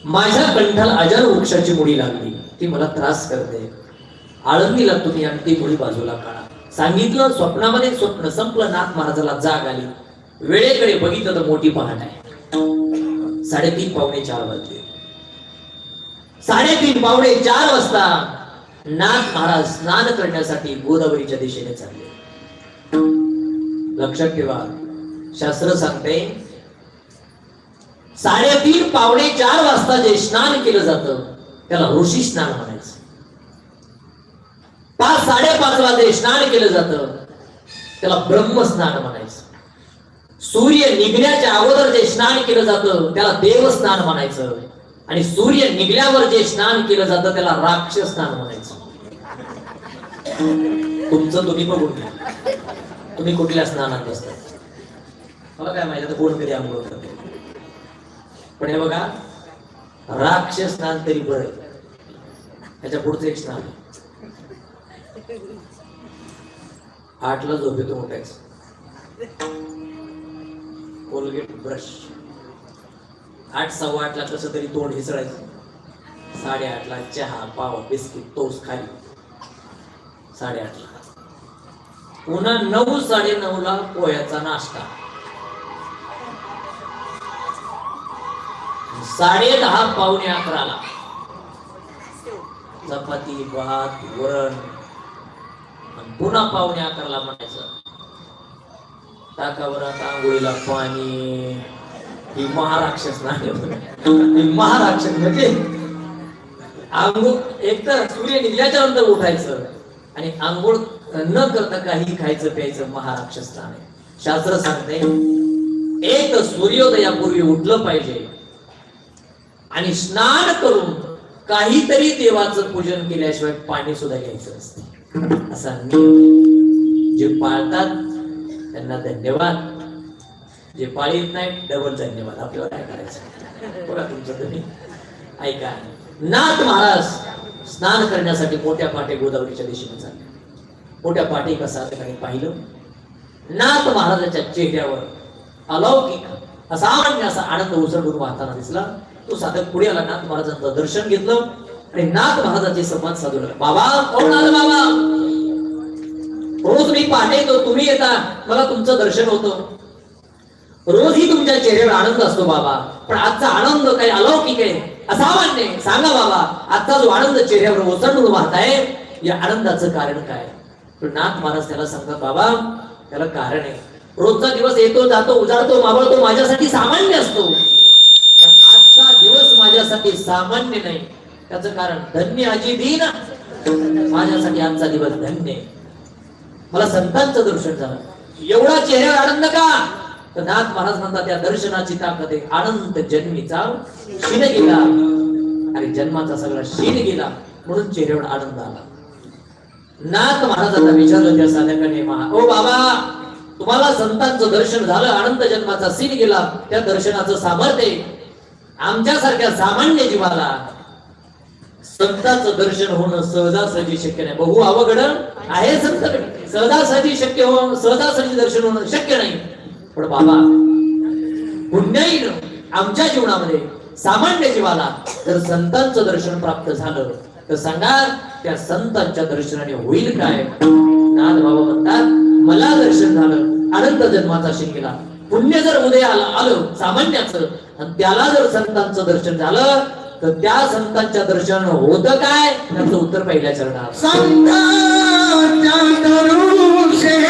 माझ्या कंठाला अजर वृक्षाची मुडी लागली, ती मला त्रास करते. आळंदीला तुम्ही आणि ती मुडी बाजूला काढा. सांगितलं. स्वप्नामध्ये स्वप्न संपलं. नाथ महाराजाला जाग आली. वेळेकडे बघितलं तर मोठी पहाट आहे. 3:30 पावणे 4 वाजले. 3:30 पावणे 4 वाजता नाथ महाराज स्नान करण्यासाठी गोदावरीच्या दिशेने चालले. लक्षात ठेवा, शास्त्र सांगते 3:30 पावणे 4 वाजता जे स्नान केलं जातं त्याला ऋषी स्नान म्हणायचं. 5 5:30 ला जे स्नान केलं जातं त्याला ब्रह्म स्नान म्हणायचं. सूर्य निघण्याच्या अगोदर जे स्नान केलं जातं त्याला देव स्नान म्हणायचं. आणि सूर्य निघल्यावर जे स्नान केलं जातं त्याला राक्षस स्नान म्हणायचं. तुमचं तुम्ही बघून घ्या, तुम्ही कुठल्या स्नानात असतात. मला काय माहिती कोण कधी आंघोळ करते. पण हे बघा, राक्षस स्नान तरी बरं, त्याच्या पुढचं एक स्नान 8ला झोपेतून उठायचं. कोलगेट ब्रश 8 सव्वा 8ला कसं तरी तोंड हिसळायचं. 8:30ला चहा पाव बिस्किट टोस्ट खाली. 8:30ला पुन्हा 9 9:30ला पोह्याचा नाश्ता. 10:30 पावणे 11ला चपाती भात वरण. पुन्हा पावणे 11ला म्हणायचं टाकावर आता आंघोळीला पाणी. ही महाराक्षस नाही, महाराक्षस म्हणजे आंघोळ एक तर सूर्य निघल्याच्या नंतर उठायचं आणि आंघोळ न करता काही खायचं प्यायचं महाराक्षस स्नान आहे. शास्त्र सांगते एक सूर्योदयापूर्वी उठलं पाहिजे आणि स्नान करून काहीतरी देवाचं पूजन केल्याशिवाय पाणी सुद्धा घ्यायचं असते. असा नियम. जे पाळतात त्यांना धन्यवाद, जे पाळीत नाही डबल धन्यवाद. आपल्याला काय करायचं बघा तुमचं तुम्ही ऐका. नाथ महाराज स्नान करण्यासाठी मोठ्या पाटे गोदावरीच्या दिशेने चालले. मोठ्या पाटे कसा ठिकाणी पाहिलं. नाथ महाराजाच्या चेहऱ्यावर अलौकिक असामान्य असा आनंद उसळून वाहताना दिसला. तो साधक पुढे आला. नाथ महाराजांचं दर्शन घेतलं आणि नाथ महाराजांचे संवाद साधू लागला. बाबा कोण आलं बाबा? रोज मी पहाटे येतो, तुम्ही येता, मला तुमचं दर्शन होतं. रोजही तुमच्या चेहऱ्यावर आनंद असतो बाबा, पण आजचा आनंद काही अलौकिक आहे, असामान्य. सांगा बाबा, आजचा जो आनंद चेहऱ्यावर ओसंडून वाहताय या आनंदाचं कारण काय? पण नाथ महाराज त्याला सांगतात बाबा त्याला कारण आहे. रोजचा दिवस येतो जातो उजाडतो मावळतो माझ्यासाठी सामान्य असतो, आजचा दिवस माझ्यासाठी सामान्य नाही. त्याचं कारण धन्य अजी दिन, माझ्यासाठी आजचा दिवस धन्य. मला संतांचं दर्शन झालं. एवढा चेहऱ्यावर आनंद का? तर नाथ महाराज म्हणतात त्या दर्शनाची ताकद आहे. आनंद जन्मीचा शीन गेला आणि जन्माचा सगळा शीन गेला म्हणून चेहऱ्यावर आनंद आला. नाथ महाराजांना विचारलं त्या साधकाने, ओ बाबा तुम्हाला संतांचं दर्शन झालं, आनंद जन्माचा शीन गेला, त्या दर्शनाचं सामर्थ्य आमच्यासारख्या सामान्य जीवाला संतांचं दर्शन होणं सहजासहजी शक्य नाही. बहु अवघड आहे संत, सहजासहजी शक्य हो, सहजासहजी दर्शन होणं शक्य नाही. पण बाबा पुण्याईनं आमच्या जीवनामध्ये सामान्य जीवाला जर संतांचं दर्शन प्राप्त झालं तर सांगा त्या संतांच्या दर्शनाने होईल काय? नाथ बाबा म्हणतात मला दर्शन झालं, आनंद जन्माचा शीन गेला. पुण्य जर उदय आलं सामान्याचं आणि त्याला जर संतांचं दर्शन झालं तर त्या संतांच्या दर्शन होतं काय? त्याचं उत्तर पहिल्या चरणात. संतांच्या दर्शन